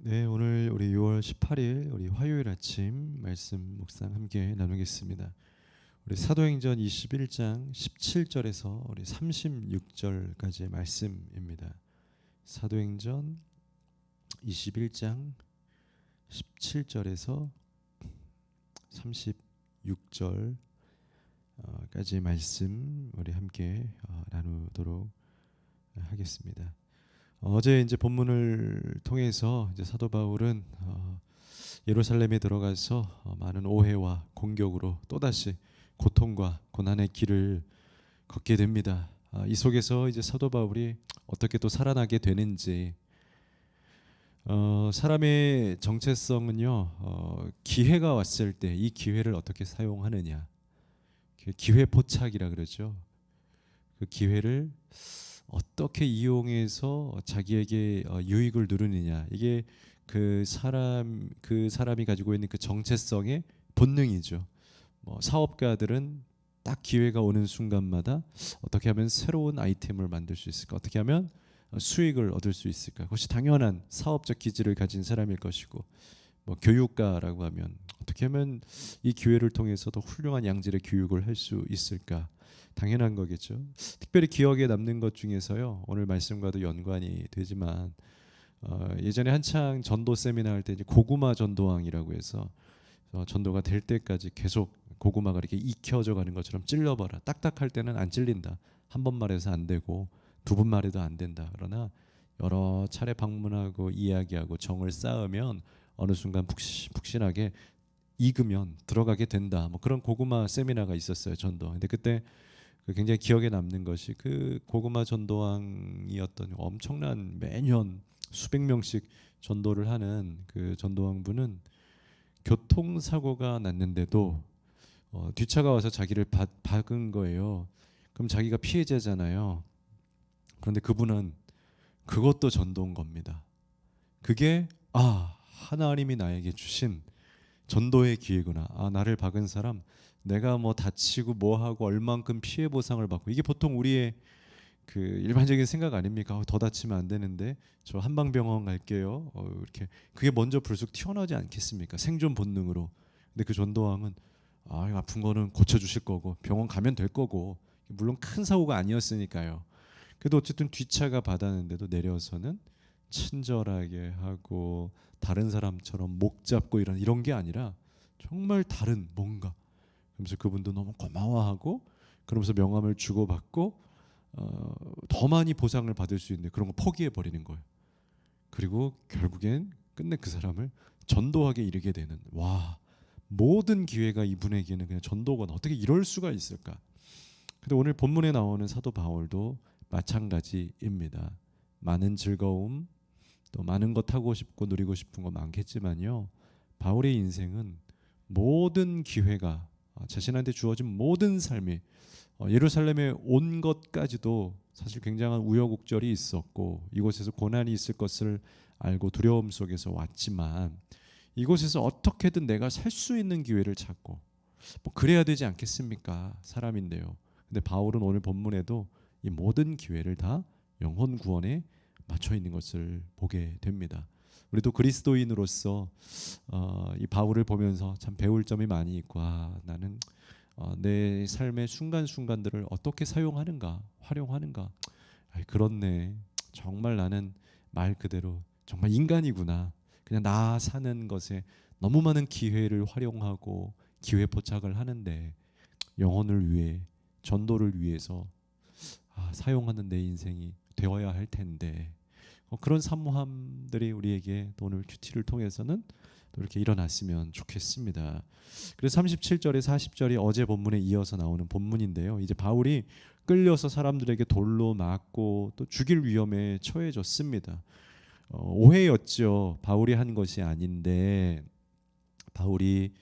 네, 오늘 우리 6월 18일 우리 화요일 아침 말씀 묵상 함께 나누겠습니다. 우리 사도행전 21장 17절에서 우리 36절까지의 말씀입니다. 사도행전 21장 17절에서 36절까지의 말씀 우리 함께 나누도록 하겠습니다. 어제 이제 본문을 통해서 이제 사도 바울은 예루살렘에 들어가서 많은 오해와 공격으로 또다시 고통과 고난의 길을 걷게 됩니다. 이 속에서 이제 사도 바울이 어떻게 또 살아나게 되는지, 사람의 정체성은요, 기회가 왔을 때 이 기회를 어떻게 사용하느냐, 기회 포착이라 그러죠. 그 기회를 어떻게 이용해서 자기에게 유익을 누르느냐, 이게 그 사람이 가지고 있는 그 정체성의 본능이죠. 뭐 사업가들은 딱 기회가 오는 순간마다 어떻게 하면 새로운 아이템을 만들 수 있을까, 어떻게 하면 수익을 얻을 수 있을까, 그것이 당연한 사업적 기질을 가진 사람일 것이고, 뭐 교육가라고 하면 어떻게 하면 이 기회를 통해서도 훌륭한 양질의 교육을 할 수 있을까, 당연한 거겠죠. 특별히 기억에 남는 것 중에서요, 오늘 말씀과도 연관이 되지만 예전에 한창 전도 세미나 할 때 이제 고구마 전도왕이라고 해서 전도가 될 때까지 계속 고구마가 이렇게 익혀져 가는 것처럼 찔러봐라. 딱딱할 때는 안 찔린다. 한 번 말해서 안 되고 두 번 말해도 안 된다. 그러나 여러 차례 방문하고 이야기하고 정을 쌓으면 어느 순간 푹신하게 익으면 들어가게 된다. 뭐 그런 고구마 세미나가 있었어요, 전도. 근데 그때 굉장히 기억에 남는 것이 그 고구마 전도왕이었던 엄청난, 매년 수백 명씩 전도를 하는 그 전도왕분은 교통사고가 났는데도 뒷차가 와서 자기를 박은 거예요. 그럼 자기가 피해자잖아요. 그런데 그분은 그것도 전도인 겁니다. 그게 하나님이 나에게 주신 전도의 기회구나. 나를 박은 사람, 내가 뭐 다치고 뭐 하고 얼만큼 피해 보상을 받고, 이게 보통 우리의 그 일반적인 생각 아닙니까? 더 다치면 안 되는데 저 한방병원 갈게요. 이렇게 그게 먼저 불쑥 튀어나오지 않겠습니까? 생존 본능으로. 근데 그 전도왕은 아픈 거는 고쳐 주실 거고 병원 가면 될 거고, 물론 큰 사고가 아니었으니까요. 그래도 어쨌든 뒷차가 받았는데도 내려서는 친절하게 하고 다른 사람처럼 목 잡고 이런 게 아니라 정말 다른 뭔가, 그러면서 그분도 너무 고마워하고, 그러면서 명함을 주고받고 더 많이 보상을 받을 수 있는 그런 거 포기해 버리는 거예요. 그리고 결국엔 끝내 그 사람을 전도하게 이르게 되는, 모든 기회가 이분에게는 그냥 전도건, 어떻게 이럴 수가 있을까. 근데 오늘 본문에 나오는 사도 바울도 마찬가지입니다. 많은 즐거움, 또 많은 것 하고 싶고 누리고 싶은 거 많겠지만요, 바울의 인생은 모든 기회가, 자신한테 주어진 모든 삶이, 예루살렘에 온 것까지도 사실 굉장한 우여곡절이 있었고, 이곳에서 고난이 있을 것을 알고 두려움 속에서 왔지만, 이곳에서 어떻게든 내가 살 수 있는 기회를 찾고, 뭐 그래야 되지 않겠습니까? 사람인데요. 근데 바울은 오늘 본문에도 이 모든 기회를 다 영혼 구원에 맞춰 있는 것을 보게 됩니다. 우리도 그리스도인으로서 이 바울을 보면서 참 배울 점이 많이 있고, 나는 내 삶의 순간순간들을 어떻게 사용하는가, 활용하는가. 그렇네. 정말 나는 말 그대로 정말 인간이구나. 그냥 나 사는 것에 너무 많은 기회를 활용하고 기회 포착을 하는데, 영혼을 위해, 전도를 위해서 사용하는 내 인생이 되어야 할 텐데, 그런 사모함들이 우리에게 오늘 큐티를 통해서는 또 이렇게 일어났으면 좋겠습니다. 그래서 37절에 40절이 어제 본문에 이어서 나오는 본문인데요, 이제 바울이 끌려서 사람들에게 돌로 맞고 또 죽일 위험에 처해졌습니다. 오해였죠. 바울이 한 것이 아닌데 바울이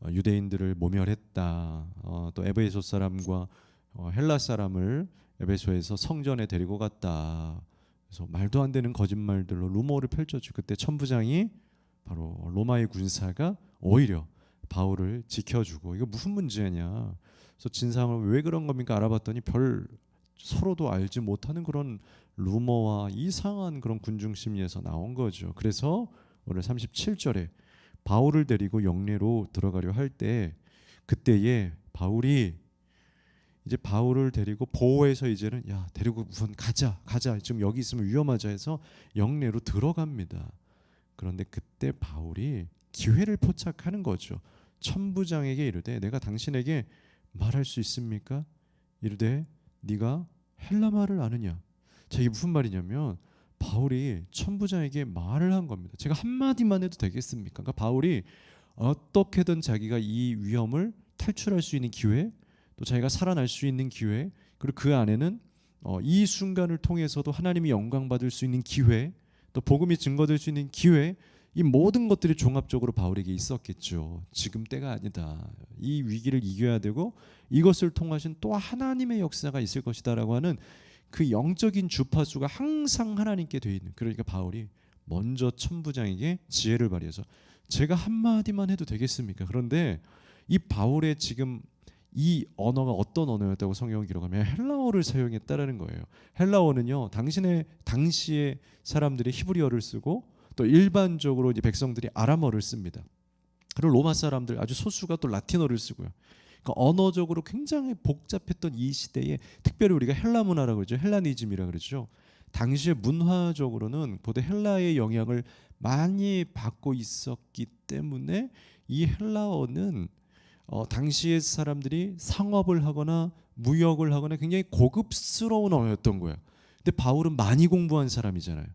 유대인들을 모멸했다. 또 에베소 사람과 헬라 사람을 에베소에서 성전에 데리고 갔다. 그래서 말도 안 되는 거짓말들로 루머를 펼쳤죠. 그때 천부장이, 바로 로마의 군사가 오히려 바울을 지켜주고, 이거 무슨 문제냐. 그래서 진상을 왜 그런 겁니까 알아봤더니 별 서로도 알지 못하는 그런 루머와 이상한 그런 군중 심리에서 나온 거죠. 그래서 오늘 37절에 바울을 데리고 영내로 들어가려 할 때 그때에 바울이 이제 바울을 데리고 보호해서 이제는 야 데리고 우선 가자 지금 여기 있으면 위험하자 해서 영내로 들어갑니다. 그런데 그때 바울이 기회를 포착하는 거죠. 천부장에게 이르되 내가 당신에게 말할 수 있습니까? 이르되 네가 헬라 말을 아느냐. 자, 이게 무슨 말이냐면 바울이 천부장에게 말을 한 겁니다. 제가 한마디만 해도 되겠습니까? 그러니까 바울이 어떻게든 자기가 이 위험을 탈출할 수 있는 기회, 또 자기가 살아날 수 있는 기회, 그리고 그 안에는 이 순간을 통해서도 하나님이 영광 받을 수 있는 기회, 또 복음이 증거될 수 있는 기회, 이 모든 것들이 종합적으로 바울에게 있었겠죠. 지금 때가 아니다. 이 위기를 이겨야 되고 이것을 통하신 또 하나님의 역사가 있을 것이다라고 하는 그 영적인 주파수가 항상 하나님께 돼 있는. 그러니까 바울이 먼저 천부장에게 지혜를 발휘해서 제가 한마디만 해도 되겠습니까? 그런데 이 바울의 지금 이 언어가 어떤 언어였다고 성경을 기록하면 헬라어를 사용했다라는 거예요. 헬라어는요, 당시의 사람들이 히브리어를 쓰고 또 일반적으로 이제 백성들이 아람어를 씁니다. 그리고 로마 사람들 아주 소수가 또 라틴어를 쓰고요. 그러니까 언어적으로 굉장히 복잡했던 이 시대에 특별히 우리가 헬라 문화라고 그러죠. 헬라니즘이라 그러죠. 당시에 문화적으로는 고대 헬라의 영향을 많이 받고 있었기 때문에 이 헬라어는 당시의 사람들이 상업을 하거나 무역을 하거나 굉장히 고급스러운 언어였던 거야. 근데 바울은 많이 공부한 사람이잖아요.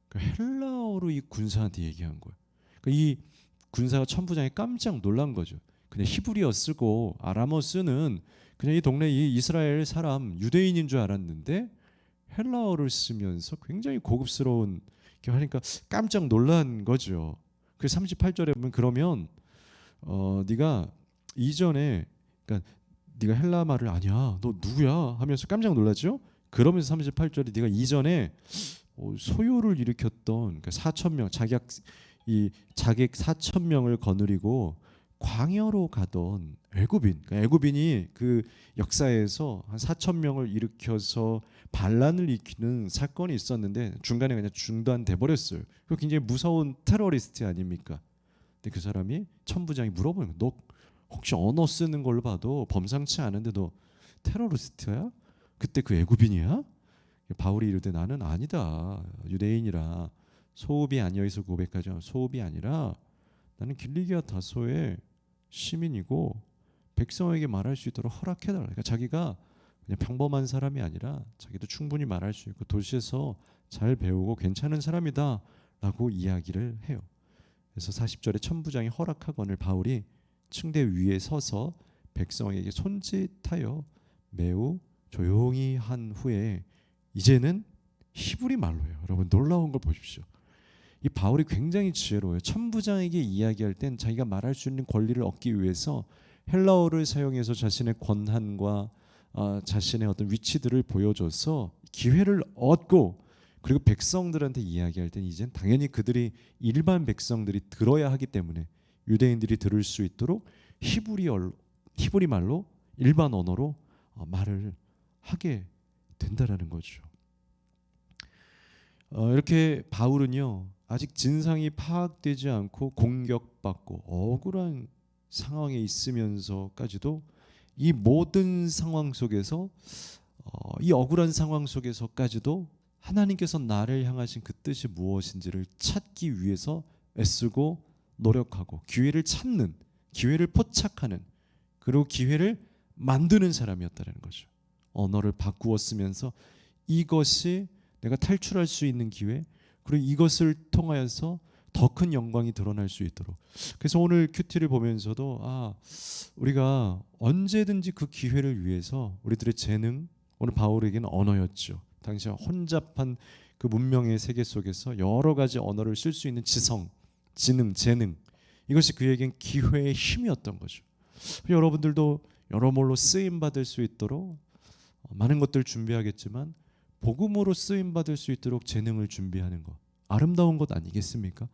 그러니까 헬라어로 이 군사한테 얘기한 거야. 그러니까 이 군사가 천부장이 깜짝 놀란 거죠. 그냥 히브리어 쓰고 아람어 쓰는 그냥 이 동네 이 이스라엘 사람 유대인인 줄 알았는데 헬라어를 쓰면서 굉장히 고급스러운 게 하니까 깜짝 놀란 거죠. 그 38절에 보면 그러면 네가 이전에 그러니까 네가 헬라 말을 아냐 너 누구야 하면서 깜짝 놀랐죠. 그러면서 38절에 네가 이전에 소요를 일으켰던 그러니까 4,000명 자객 4,000명을 거느리고 광야로 가던 애굽인, 그러니까 애굽인이 그 역사에서 한 4,000명을 일으켜서 반란을 일으키는 사건이 있었는데 중간에 그냥 중단돼 버렸어요. 그 굉장히 무서운 테러리스트 아닙니까? 근데 그 사람이 천부장이 물어보는 거야. 너 혹시 언어 쓰는 걸로 봐도 범상치 않은데 너 테러리스트야? 그때 그 애굽인이야? 바울이 이르되 나는 아니다. 유대인이라 소읍이 아니어서 고백하죠. 소읍이 아니라 나는 길리기아 다소의 시민이고 백성에게 말할 수 있도록 허락해달라. 그러니까 자기가 그냥 평범한 사람이 아니라 자기도 충분히 말할 수 있고 도시에서 잘 배우고 괜찮은 사람이다라고 이야기를 해요. 그래서 40절에 천부장이 허락하거늘 바울이 층대 위에 서서 백성에게 손짓하여 매우 조용히 한 후에 이제는 히브리 말로요. 여러분 놀라운 걸 보십시오. 이 바울이 굉장히 지혜로워요. 천부장에게 이야기할 땐 자기가 말할 수 있는 권리를 얻기 위해서 헬라어를 사용해서 자신의 권한과 자신의 어떤 위치들을 보여줘서 기회를 얻고 그리고 백성들한테 이야기할 땐 이젠 당연히 그들이 일반 백성들이 들어야 하기 때문에 유대인들이 들을 수 있도록 히브리 말로 일반 언어로 말을 하게 된다라는 거죠. 이렇게 바울은요 아직 진상이 파악되지 않고 공격받고 억울한 상황에 있으면서까지도 이 모든 상황 속에서 이 억울한 상황 속에서까지도 하나님께서 나를 향하신 그 뜻이 무엇인지를 찾기 위해서 애쓰고 노력하고 기회를 찾는, 기회를 포착하는, 그리고 기회를 만드는 사람이었다는 거죠. 언어를 바꾸어 쓰면서 이것이 내가 탈출할 수 있는 기회, 그리고 이것을 통하여서 더 큰 영광이 드러날 수 있도록. 그래서 오늘 큐티를 보면서도 우리가 언제든지 그 기회를 위해서 우리들의 재능, 오늘 바울에게는 언어였죠. 당시 혼잡한 그 문명의 세계 속에서 여러 가지 언어를 쓸 수 있는 지성, 지능, 재능, 이것이 그에겐 기회의 힘이었던 거죠. 여러분들도 여러모로 쓰임 받을 수 있도록 많은 것들 준비하겠지만 복음으로 쓰임 받을 수 있도록 재능을 준비하는 것, 아름다운 것 아니겠습니까?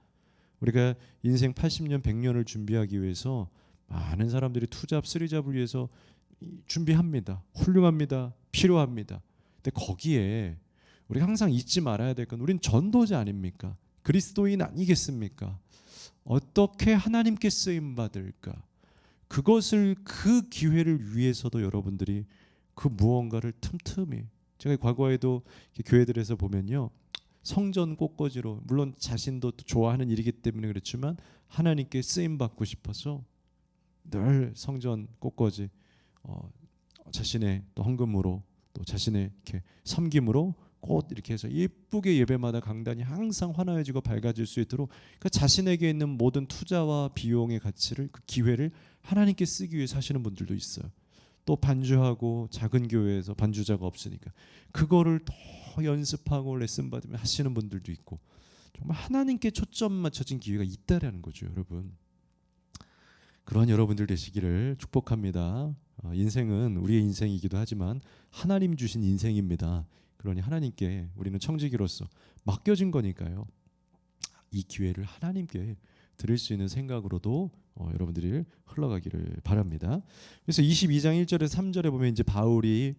우리가 인생 80년, 100년을 준비하기 위해서 많은 사람들이 투잡, 쓰리잡을 위해서 준비합니다. 훌륭합니다. 필요합니다. 근데 거기에 우리가 항상 잊지 말아야 될 건 우린 전도자 아닙니까? 그리스도인 아니겠습니까? 어떻게 하나님께 쓰임 받을까? 그것을 그 기회를 위해서도 여러분들이 그 무언가를 틈틈이, 제가 과거에도 교회들에서 보면요, 성전 꽃꽂이로, 물론 자신도 좋아하는 일이기 때문에 그렇지만 하나님께 쓰임 받고 싶어서 늘 성전 꽃꽂이 자신의 또 헌금으로 또 자신의 이렇게 섬김으로 꽃 이렇게 해서 예쁘게 예배마다 강단이 항상 환호해지고 밝아질 수 있도록 그 자신에게 있는 모든 투자와 비용의 가치를, 그 기회를 하나님께 쓰기 위해 사시는 분들도 있어요. 또 반주하고 작은 교회에서 반주자가 없으니까 그거를 더 연습하고 레슨 받으며 하시는 분들도 있고, 정말 하나님께 초점 맞춰진 기회가 있다라는 거죠, 여러분. 그러한 여러분들 되시기를 축복합니다. 인생은 우리의 인생이기도 하지만 하나님 주신 인생입니다. 그러니 하나님께 우리는 청지기로서 맡겨진 거니까요, 이 기회를 하나님께 드릴 수 있는 생각으로도 여러분들이 흘러가기를 바랍니다. 그래서 22장 1절에서 3절에 보면 이제 바울이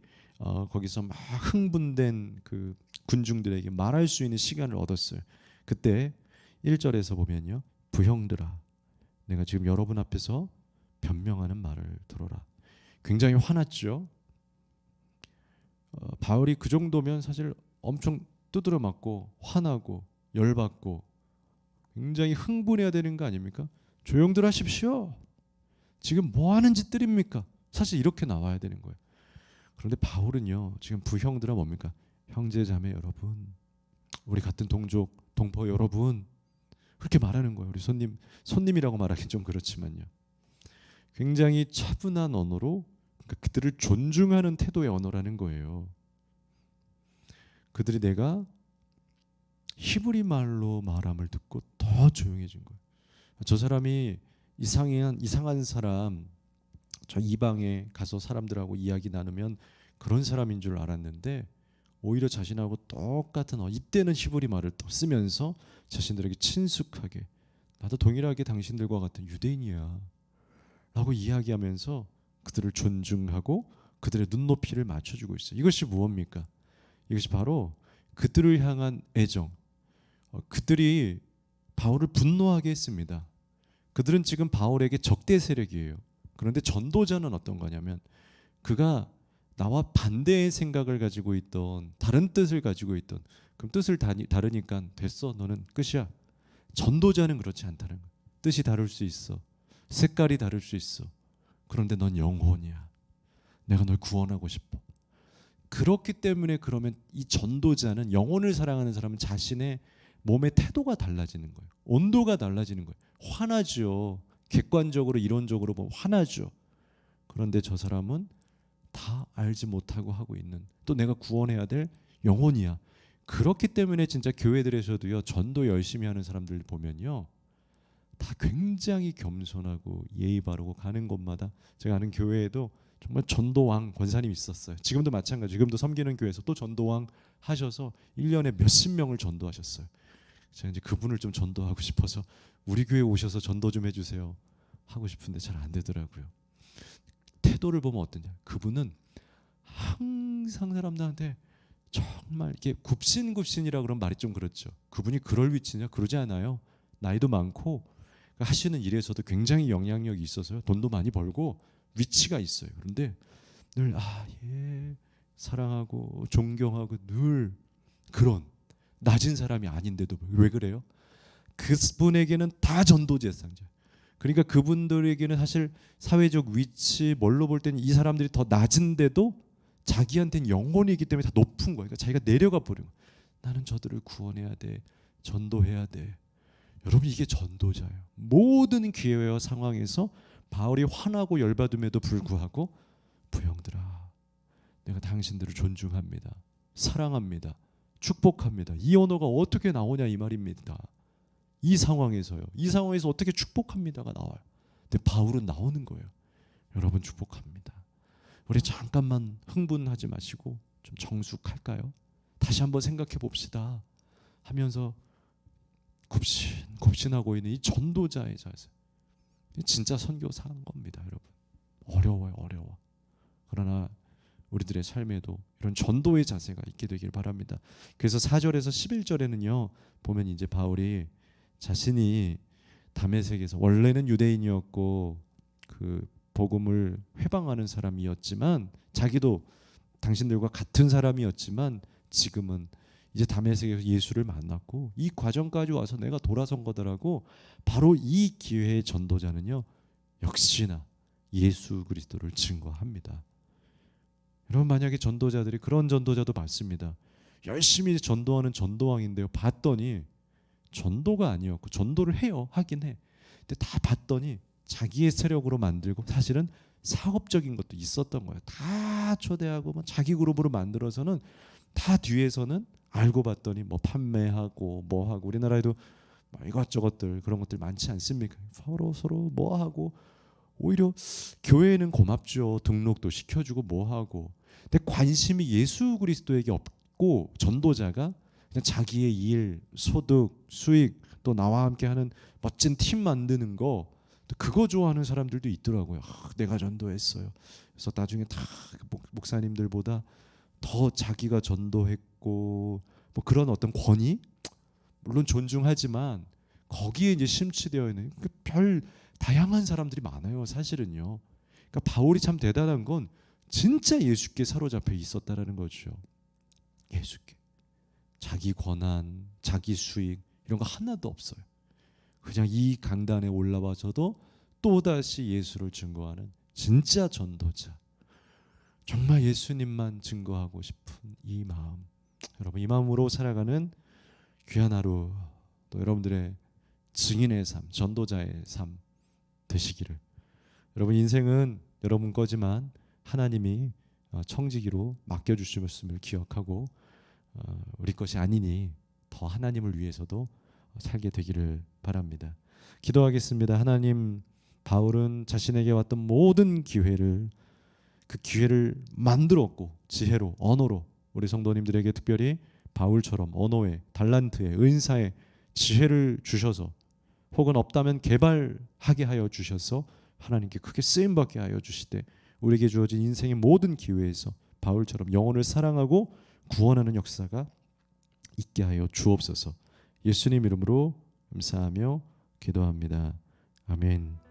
거기서 막 흥분된 그 군중들에게 말할 수 있는 시간을 얻었어요. 그때 1절에서 보면요, 부형들아, 내가 지금 여러분 앞에서 변명하는 말을 들어라. 굉장히 화났죠. 바울이 그 정도면 사실 엄청 두드려 맞고 화나고 열받고 굉장히 흥분해야 되는 거 아닙니까? 조용들 하십시오. 지금 뭐 하는 짓들입니까? 사실 이렇게 나와야 되는 거예요. 그런데 바울은요, 지금 부형들아 뭡니까? 형제 자매 여러분, 우리 같은 동족 동포 여러분, 그렇게 말하는 거예요. 우리 손님이라고 말하기 좀 그렇지만요, 굉장히 차분한 언어로, 그러니까 그들을 존중하는 태도의 언어라는 거예요. 그들이 내가 히브리 말로 말함을 듣고 더 조용해진 거예요. 저 사람이 이상한 사람, 저 이방에 가서 사람들하고 이야기 나누면 그런 사람인 줄 알았는데 오히려 자신하고 똑같은 이때는 히브리 말을 또 쓰면서 자신들에게 친숙하게, 나도 동일하게 당신들과 같은 유대인이야 라고 이야기하면서 그들을 존중하고 그들의 눈높이를 맞춰주고 있어요. 이것이 무엇입니까? 이것이 바로 그들을 향한 애정. 그들이 바울을 분노하게 했습니다. 그들은 지금 바울에게 적대 세력이에요. 그런데 전도자는 어떤 거냐면, 그가 나와 반대의 생각을 가지고 있던, 다른 뜻을 가지고 있던, 그럼 뜻을 다르니까 됐어, 너는 끝이야. 전도자는 그렇지 않다는 거예요. 뜻이 다를 수 있어, 색깔이 다를 수 있어. 그런데 넌 영혼이야. 내가 널 구원하고 싶어. 그렇기 때문에 그러면 이 전도자는, 영혼을 사랑하는 사람은 자신의 몸의 태도가 달라지는 거예요. 온도가 달라지는 거예요. 화나죠. 객관적으로 이론적으로 보면 화나죠. 그런데 저 사람은 다 알지 못하고 하고 있는, 또 내가 구원해야 될 영혼이야. 그렇기 때문에 진짜 교회들에서도요, 전도 열심히 하는 사람들 보면요, 다 굉장히 겸손하고 예의 바르고, 가는 곳마다, 제가 아는 교회에도 정말 전도왕 권사님이 있었어요. 지금도 마찬가지. 지금도 섬기는 교회에서 또 전도왕 하셔서 1년에 몇십 명을 전도하셨어요. 제가 이제 그분을 좀 전도하고 싶어서 우리 교회 오셔서 전도 좀 해주세요 하고 싶은데 잘 안 되더라고요. 태도를 보면 어떠냐? 그분은 항상 사람들한테 정말 이렇게 굽신굽신이라 그러면 말이 좀 그렇죠. 그분이 그럴 위치냐? 그러지 않아요. 나이도 많고 하시는 일에서도 굉장히 영향력이 있어서요, 돈도 많이 벌고 위치가 있어요. 그런데 늘 사랑하고 존경하고 늘 그런 낮은 사람이 아닌데도 왜 그래요? 그분에게는 다 전도 대상자. 그러니까 그분들에게는 사실 사회적 위치 뭘로 볼 때는 이 사람들이 더 낮은데도 자기한테는 영혼이기 때문에 다 높은 거예요. 그러니까 자기가 내려가 버리는 거예요. 나는 저들을 구원해야 돼, 전도해야 돼. 여러분, 이게 전도자예요. 모든 기회와 상황에서 바울이 화나고 열받음에도 불구하고, 부형들아, 내가 당신들을 존중합니다, 사랑합니다, 축복합니다. 이 언어가 어떻게 나오냐 이 말입니다. 이 상황에서요. 이 상황에서 어떻게 축복합니다가 나와요. 근데 바울은 나오는 거예요. 여러분, 축복합니다. 우리 잠깐만 흥분하지 마시고 좀 정숙할까요? 다시 한번 생각해 봅시다 하면서 굽신하고 있는 이 전도자의 자세. 진짜 선교사 하는 겁니다, 여러분. 어려워요, 어려워. 그러나 우리들의 삶에도 이런 전도의 자세가 있게 되길 바랍니다. 그래서 4절에서 11절에는요 보면 이제 바울이 자신이 다메섹에서 원래는 유대인이었고 그 복음을 회방하는 사람이었지만 자기도 당신들과 같은 사람이었지만 지금은 이제 다메섹에서 예수를 만났고 이 과정까지 와서 내가 돌아선 거더라고. 바로 이 기회의 전도자는요 역시나 예수 그리스도를 증거합니다. 여러분 만약에 전도자들이 그런 전도자도 많습니다. 열심히 전도하는 전도왕인데요 봤더니 전도가 아니었고 전도를 해요 하긴 해. 근데 다 봤더니 자기의 세력으로 만들고 사실은 사업적인 것도 있었던 거예요. 다 초대하고 뭐 자기 그룹으로 만들어서는 다 뒤에서는 알고 봤더니 뭐 판매하고 뭐 하고 우리나라에도 뭐 이것저것들 그런 것들 많지 않습니까? 서로 뭐 하고 오히려 교회는 고맙죠. 등록도 시켜주고 뭐 하고. 근데 관심이 예수 그리스도에게 없고 전도자가 그냥 자기의 일, 소득, 수익 또 나와 함께하는 멋진 팀 만드는 거 그거 좋아하는 사람들도 있더라고요. 내가 전도했어요. 그래서 나중에 다 목사님들보다 더 자기가 전도했고 뭐 그런 어떤 권위 물론 존중하지만 거기에 이제 심취되어 있는 별 다양한 사람들이 많아요. 사실은요. 그러니까 바울이 참 대단한 건 진짜 예수께 사로잡혀 있었다라는 거죠. 예수께. 자기 권한, 자기 수익 이런 거 하나도 없어요. 그냥 이 강단에 올라와서도 또다시 예수를 증거하는 진짜 전도자. 정말 예수님만 증거하고 싶은 이 마음. 여러분 이 마음으로 살아가는 귀한 하루 또 여러분들의 증인의 삶, 전도자의 삶 되시기를. 여러분 인생은 여러분 거지만 하나님이 청지기로 맡겨주셨음을 기억하고 우리 것이 아니니 더 하나님을 위해서도 살게 되기를 바랍니다. 기도하겠습니다. 하나님, 바울은 자신에게 왔던 모든 기회를 그 기회를 만들었고 지혜로 언어로 우리 성도님들에게 특별히 바울처럼 언어의 달란트의 은사의 지혜를 주셔서 혹은 없다면 개발하게 하여 주셔서 하나님께 크게 쓰임 받게 하여 주시되 우리에게 주어진 인생의 모든 기회에서 바울처럼 영혼을 사랑하고 구원하는 역사가 있게 하여 주옵소서. 예수님 이름으로 감사하며 기도합니다. 아멘.